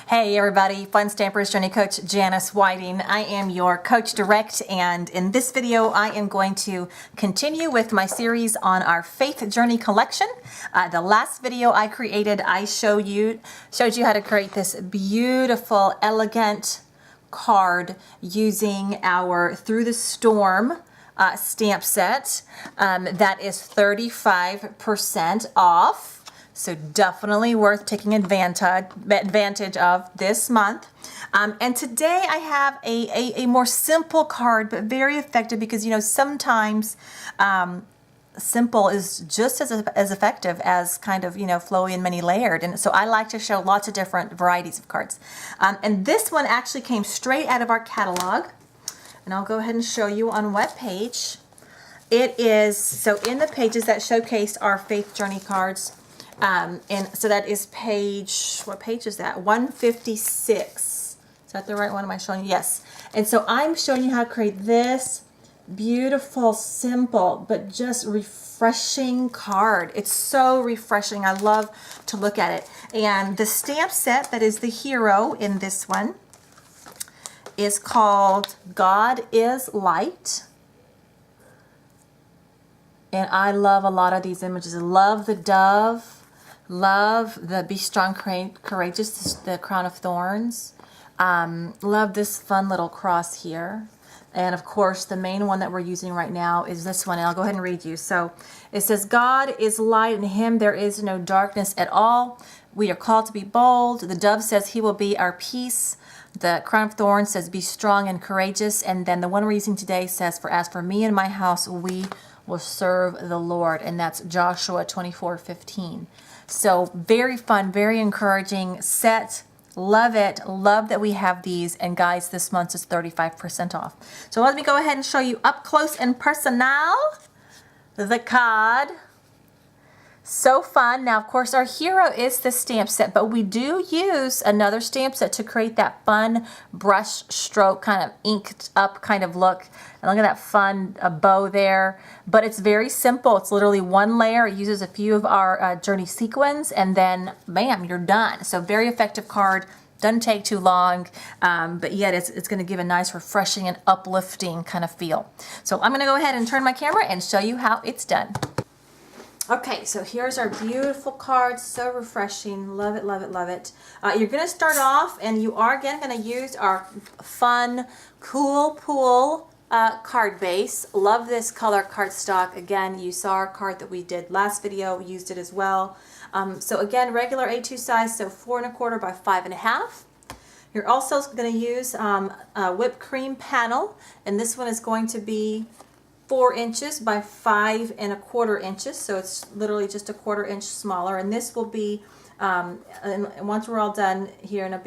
Hey everybody, Fun Stampers Journey Coach Janice Whiting. I am your Coach Direct, and in this video I am going to continue with my series on our Faith Journey collection. The last video I created, I showed you how to create this beautiful, elegant card using our Through the Storm stamp set. That is 35% off. So definitely worth taking advantage of this month. And today I have a more simple card, but very effective because, you know, sometimes simple is just as effective as kind of, you know, flowy and many layered. And so I like to show lots of different varieties of cards. And this one actually came straight out of our catalog. And I'll go ahead and show you on what page. It is, so in the pages that showcase our Faith Journey cards, and so that is page, what page is that? 156. Is that the right one? Am I showing you? Yes. And so I'm showing you how to create this beautiful, simple, but just refreshing card. It's so refreshing. I love to look at it. And the stamp set that is the hero in this one is called God is Light. And I love a lot of these images. I love the dove. Love the Be Strong, Courageous, the Crown of Thorns. Love this fun little cross here. And of course, the main one that we're using right now is this one. And I'll go ahead and read you. So it says, God is light, in him there is no darkness at all. We are called to be bold. The dove says he will be our peace. The Crown of Thorns says, be strong and courageous. And then the one we're using today says, for as for me and my house, we will serve the Lord. And that's Joshua 24:15. So very fun, very encouraging set. Love it. Love that we have these. And guys, this month is 35% off. So let me go ahead and show you up close and personal the card. So fun. Now, of course, our hero is the stamp set, but we do use another stamp set to create that fun brush stroke kind of inked up kind of look. And look at that fun bow there. But it's very simple. It's literally one layer. It uses a few of our journey sequins, and then bam, you're done. So very effective card. Doesn't take too long, but yet it's going to give a nice, refreshing, and uplifting kind of feel. So I'm going to go ahead and turn my camera and show you how it's done. Okay, so here's our beautiful card. So refreshing. Love it, love it, love it. You're going to start off, and you are again going to use our fun, cool pool card base. Love this color cardstock. Again, you saw our card that we did last video. We used it as well. So again, regular A2 size, so 4 1/4 by 5 1/2. You're also going to use a whipped cream panel, and this one is going to be 4 inches by 5 1/4 inches, so it's literally just a 1/4 inch smaller. And this will be, and once we're all done here in a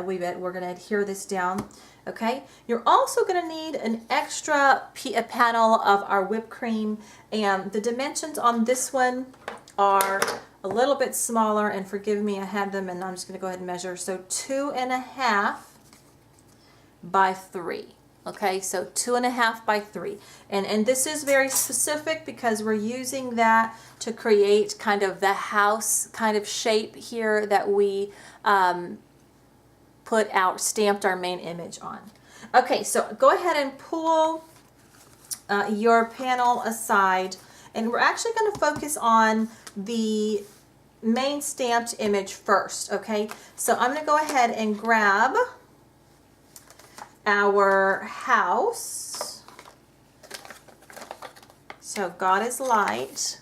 wee bit, we're going to adhere this down. Okay, you're also going to need an extra panel of our whipped cream, and the dimensions on this one are a little bit smaller, and forgive me, I had them and I'm just going to go ahead and measure. So 2 1/2 by 3. Okay, so 2 1/2 by 3. And this is very specific because we're using that to create kind of the house kind of shape here that we stamped our main image on. Okay, so go ahead and pull your panel aside, and we're actually going to focus on the main stamped image first. Okay, so I'm going to go ahead and grab our house. So God is light,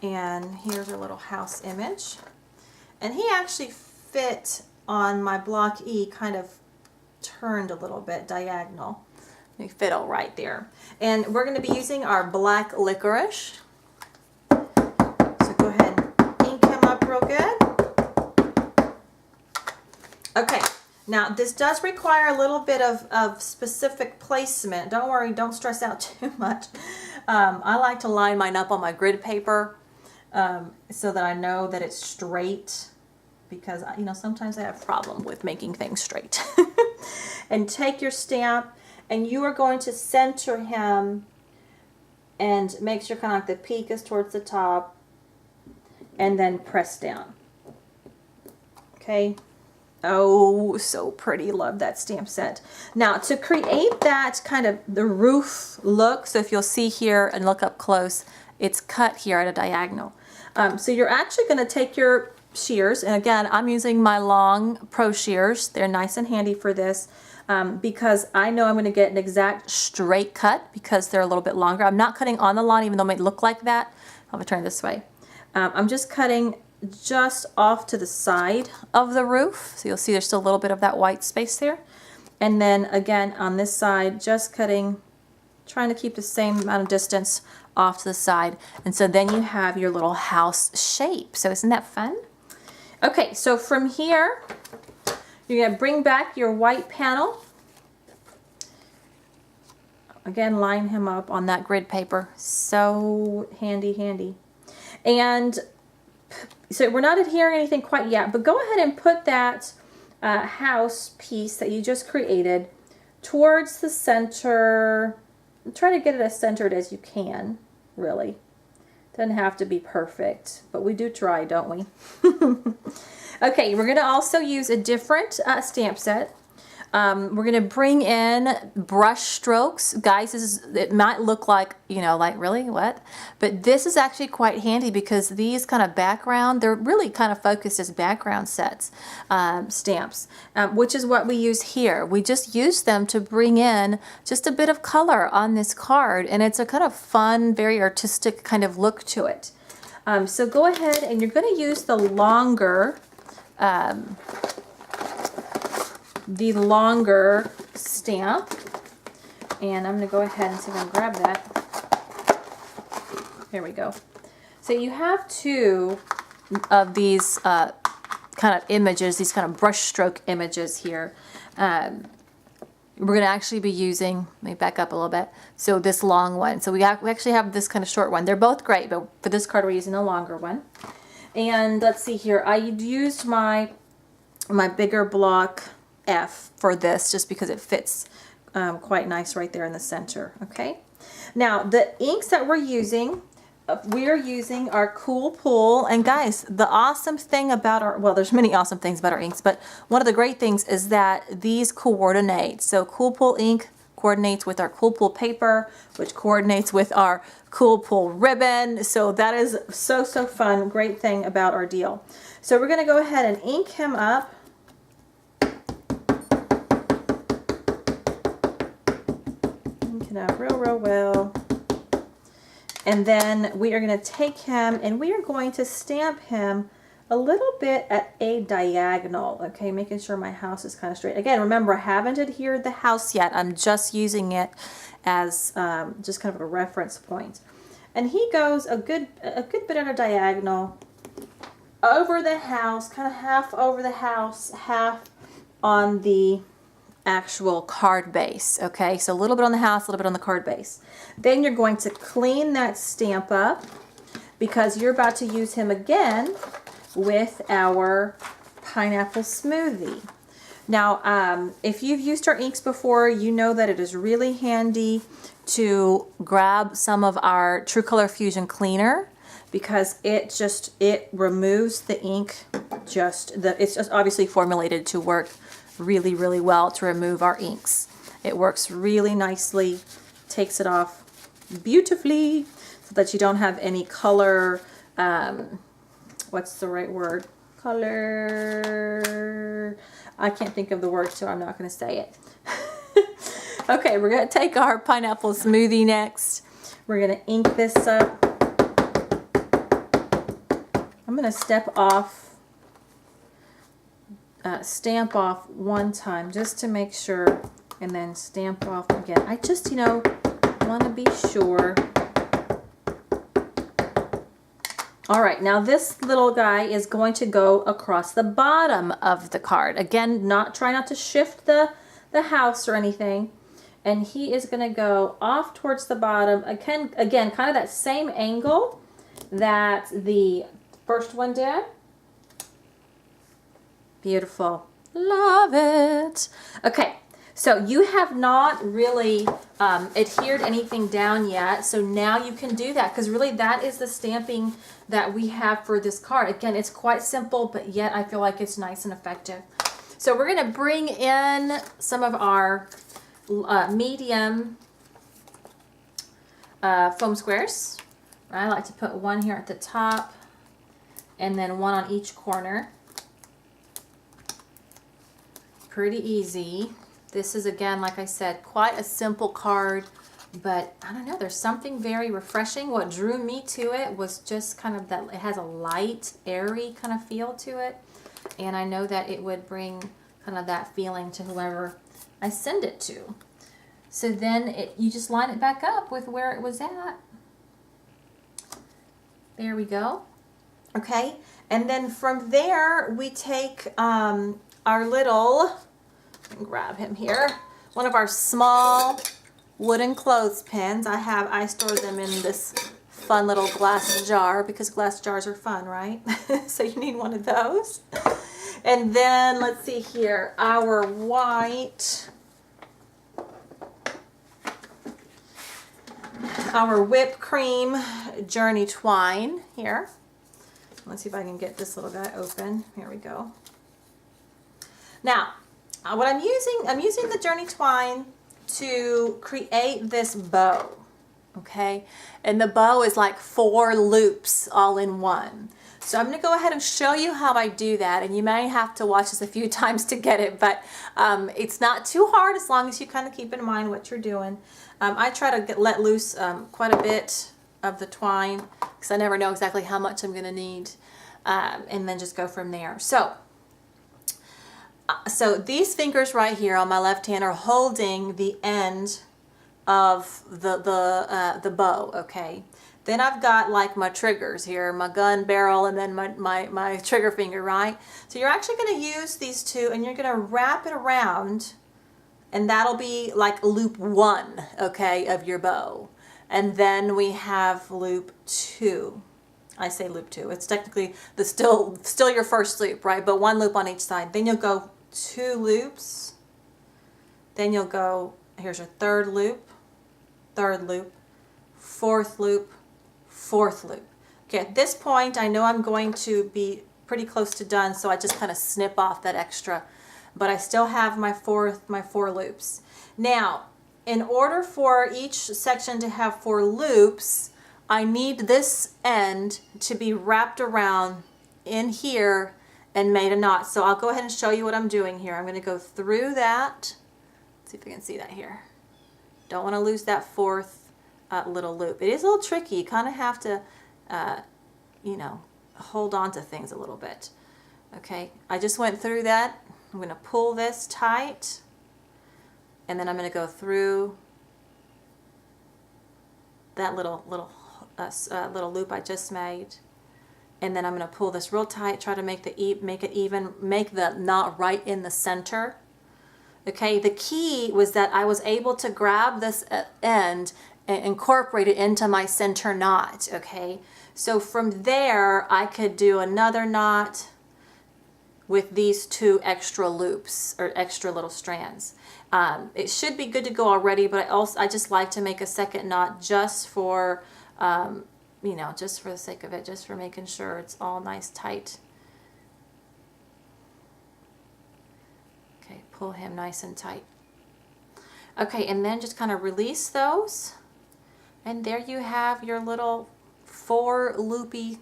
and here's our little house image, and he actually fit on my block E, kind of turned a little bit diagonal. They fit all right there. And we're going to be using our black licorice. So go ahead and ink him up real good. Okay. Now, this does require a little bit of specific placement. Don't worry, don't stress out too much. I like to line mine up on my grid paper so that I know that it's straight, because, you know, sometimes I have a problem with making things straight. And take your stamp, and you are going to center him and make sure kind of like the peak is towards the top, and then press down. Okay. Oh, so pretty. Love that stamp set. Now, to create that kind of the roof look, so if you'll see here and look up close, it's cut here at a diagonal. So you're actually going to take your shears, and again, I'm using my long pro shears. They're nice and handy for this because I know I'm going to get an exact straight cut because they're a little bit longer. I'm not cutting on the line, even though it might look like that. I'll turn this way. I'm just cutting just off to the side of the roof. So you'll see there's still a little bit of that white space there. And then again on this side, just cutting, trying to keep the same amount of distance off to the side. And so then you have your little house shape. So isn't that fun? Okay, so from here, you're gonna bring back your white panel. Again, line him up on that grid paper. So handy, handy. And so we're not adhering anything quite yet, but go ahead and put that house piece that you just created towards the center. Try to get it as centered as you can, really. Doesn't have to be perfect, but we do try, don't we? Okay, we're going to also use a different stamp set. We're going to bring in brush strokes. Guys, it might look like, you know, like really what? But this is actually quite handy because these kind of background, they're really kind of focused as background sets, stamps, which is what we use here. We just use them to bring in just a bit of color on this card, and it's a kind of fun, very artistic kind of look to it. So go ahead and you're going to use the longer stamp, and I'm going to go ahead and see if I can grab that. There we go. So you have two of these kind of images, these kind of brush stroke images here. We're going to actually be using, let me back up a little bit, so this long one. So we actually have this kind of short one. They're both great, but for this card we're using a longer one. And let's see here, I used my bigger block F for this just because it fits quite nice right there in the center. Okay, now the inks that we're using our Cool Pool, and guys, the awesome thing about our, well, there's many awesome things about our inks, but one of the great things is that these coordinate. So Cool Pool ink coordinates with our Cool Pool paper, which coordinates with our Cool Pool ribbon. So that is so fun. Great thing about our deal. So we're going to go ahead and ink him up. Up real well, and then we are going to take him and we are going to stamp him a little bit at a diagonal. Okay, making sure my house is kind of straight. Again, remember, I haven't adhered the house yet. I'm just using it as just kind of a reference point. And he goes a good bit at a diagonal over the house, kind of half over the house, half on the actual card base. Okay, so a little bit on the house, a little bit on the card base. Then you're going to clean that stamp up because you're about to use him again with our pineapple smoothie. Now, if you've used our inks before, you know that it is really handy to grab some of our True Color Fusion cleaner because it removes the ink. It's just obviously formulated to work really well to remove our inks. It works really nicely, takes it off beautifully so that you don't have any color, what's the right word? Color, I can't think of the word, so I'm not going to say it. Okay, we're going to take our pineapple smoothie next. We're going to ink this up. I'm going to stamp off one time just to make sure, and then stamp off again. I just, want to be sure. All right, now this little guy is going to go across the bottom of the card. Again, try not to shift the house or anything. And he is going to go off towards the bottom. Again, kind of that same angle that the first one did. Beautiful. Love it. Okay, so you have not really adhered anything down yet, so now you can do that because really that is the stamping that we have for this card. Again, it's quite simple, but yet I feel like it's nice and effective. So we're going to bring in some of our medium foam squares. I like to put one here at the top and then one on each corner. Pretty easy. This is, again, like I said, quite a simple card, but I don't know, there's something very refreshing. What drew me to it was just kind of that it has a light, airy kind of feel to it, and I know that it would bring kind of that feeling to whoever I send it to. So then you just line it back up with where it was at. There we go. Okay, and then from there we take our little, grab him here, one of our small wooden clothespins. I store them in this fun little glass jar because glass jars are fun, right? So you need one of those. And then let's see here, our white, our whipped cream journey twine here. Let's see if I can get this little guy open. Here we go. Now, what I'm using the journey twine to create this bow, okay? And the bow is like 4 loops all in one. So I'm going to go ahead and show you how I do that, and you may have to watch this a few times to get it, but it's not too hard as long as you kind of keep in mind what you're doing. I try to let loose quite a bit of the twine because I never know exactly how much I'm going to need, and then just go from there. So these fingers right here on my left hand are holding the end of the bow, okay? Then I've got like my triggers here, my gun barrel, and then my trigger finger, right? So you're actually going to use these two and you're going to wrap it around, and that'll be like loop 1, okay, of your bow. And then we have loop 2. I say loop 2. It's technically still your first loop, right? But 1 loop on each side. Then you'll go 2 loops. Then you'll go, here's your 3rd loop, 4th loop, 4th loop. Okay, at this point I know I'm going to be pretty close to done, so I just kind of snip off that extra, but I still have my 4 loops. Now, in order for each section to have 4 loops, I need this end to be wrapped around in here and made a knot. So I'll go ahead and show you what I'm doing here. I'm going to go through that. Let's see if you can see that here. Don't want to lose that 4th little loop. It is a little tricky. You kind of have to, you know, hold on to things a little bit. Okay, I just went through that. I'm going to pull this tight, and then I'm going to go through that little loop I just made, and then I'm going to pull this real tight, try to make it even, make the knot right in the center. Okay, the key was that I was able to grab this end and incorporate it into my center knot. Okay, so from there I could do another knot with these 2 extra loops or extra little strands. It should be good to go already, but I just like to make a second knot just for you know, just for the sake of it, just for making sure it's all nice tight. Okay, pull him nice and tight. Okay, and then just kind of release those, and there you have your little 4 looped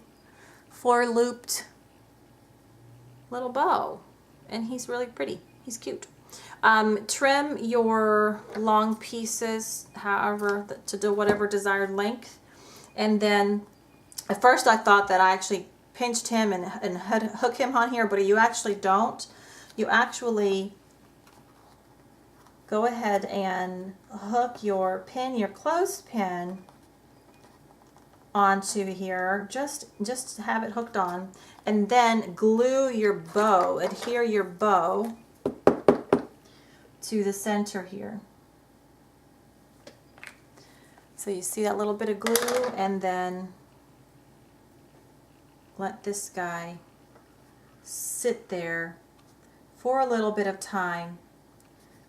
little bow, and he's really pretty. He's cute. Trim your long pieces, however, to do whatever desired length. And then at first I thought that I actually pinched him and hook him on here, but you actually don't. You actually go ahead and hook your clothespin onto here. Just have it hooked on, and then glue your bow, adhere your bow to the center here. So you see that little bit of glue, and then let this guy sit there for a little bit of time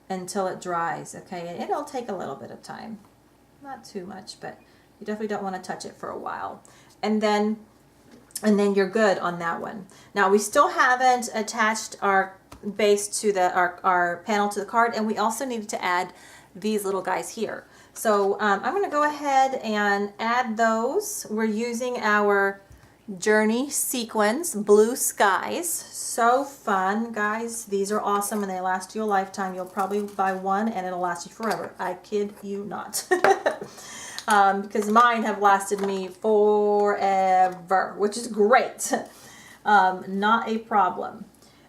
until it dries, okay? And it'll take a little bit of time, not too much, but you definitely don't want to touch it for a while. And then and then you're good on that one. Now we still haven't attached our base to our panel to the card, and we also needed to add these little guys here. So I'm going to go ahead and add those. We're using our Journey Sequins Blue Skies. So fun, guys. These are awesome and they last you a lifetime. You'll probably buy one and it'll last you forever. I kid you not. Because mine have lasted me forever, which is great. Not a problem.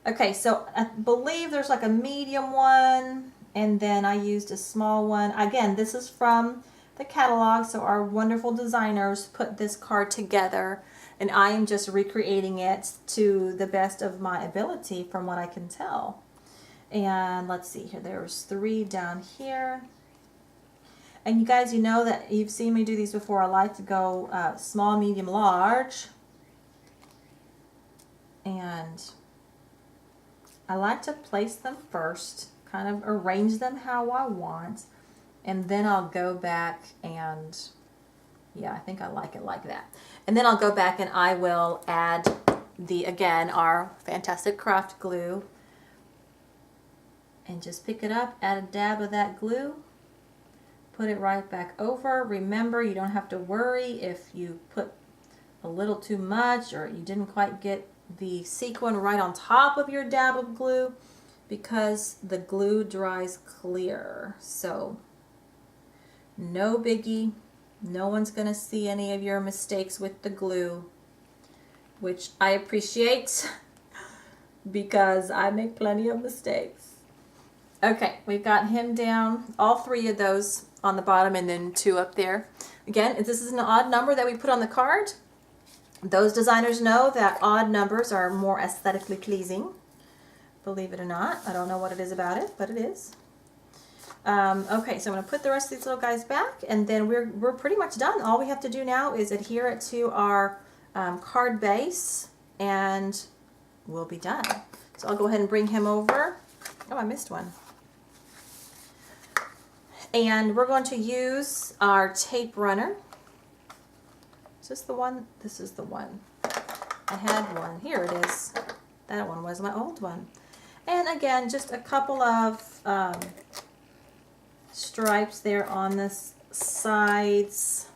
Okay, so I believe there's like a medium one, and then I used a small one. Again, this is from the catalog, so our wonderful designers put this card together, and I am just recreating it to the best of my ability from what I can tell. And let's see here, there's 3 down here. And you guys, you know that you've seen me do these before. I like to go small, medium, large. And I like to place them first, kind of arrange them how I want, and then I'll go back and, yeah, I think I like it like that. And then I'll go back and I will add again, our fantastic craft glue, and just pick it up, add a dab of that glue, put it right back over. Remember, you don't have to worry if you put a little too much or you didn't quite get the sequin right on top of your dab of glue, because the glue dries clear. So no biggie. No one's going to see any of your mistakes with the glue, which I appreciate because I make plenty of mistakes. Okay, we've got him down, all 3 of those on the bottom and then 2 up there. Again, this is an odd number that we put on the card. Those designers know that odd numbers are more aesthetically pleasing. Believe it or not. I don't know what it is about it, but it is. Okay, so I'm going to put the rest of these little guys back, and then we're pretty much done. All we have to do now is adhere it to our card base, and we'll be done. So I'll go ahead and bring him over. Oh, I missed one. And we're going to use our tape runner. Is this the one? This is the one. I had one. Here it is. That one was my old one. And again, just a couple of stripes there on the sides.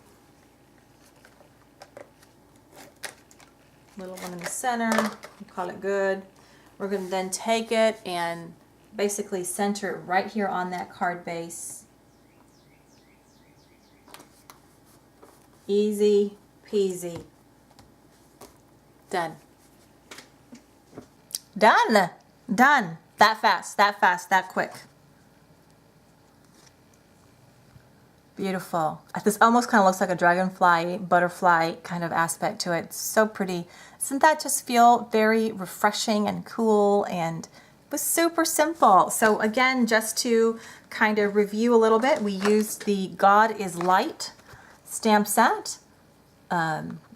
Little one in the center. We'll call it good. We're going to then take it and basically center it right here on that card base. Easy peasy. Done. Done. Done. That fast, that quick. Beautiful. This almost kind of looks like a dragonfly, butterfly kind of aspect to it. It's so pretty. Doesn't that just feel very refreshing and cool, and it was super simple. So again, just to kind of review a little bit, we used the God is Light stamp set.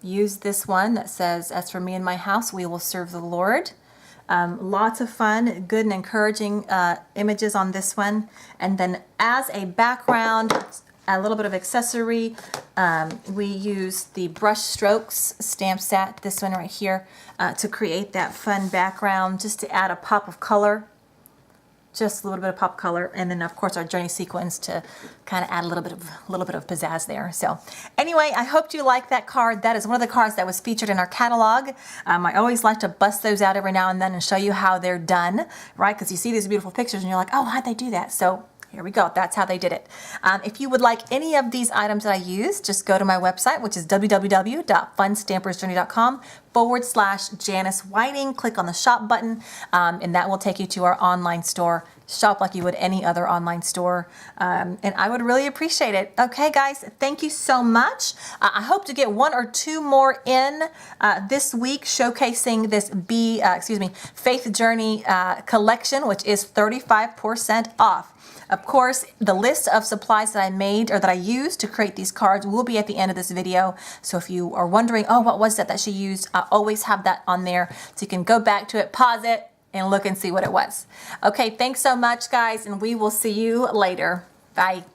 Use this one that says, "As for me and my house, we will serve the Lord." Lots of fun, good and encouraging images on this one. And then as a background, a little bit of accessory, we used the Brush Strokes stamp set, this one right here, to create that fun background, just to add a pop of color. Just a little bit of pop color, and then of course our Journey Sequins to kind of add a little bit of pizzazz there. So anyway, I hope you like that card. That is one of the cards that was featured in our catalog. I always like to bust those out every now and then and show you how they're done, right? Because you see these beautiful pictures and you're like, oh, how'd they do that? So here we go. That's how they did it. If you would like any of these items that I used, just go to my website, which is www.funstampersjourney.com/Janice Whiting. Click on the shop button, and that will take you to our online store. Shop like you would any other online store, and I would really appreciate it. Okay, guys, thank you so much. I hope to get 1 or 2 more in this week, showcasing this Faith Journey collection, which is 35% off. Of course, the list of supplies that I made or that I used to create these cards will be at the end of this video. So if you are wondering, oh, what was that she used? I always have that on there. So you can go back to it, pause it, and look and see what it was. Okay, thanks so much, guys, and we will see you later. Bye.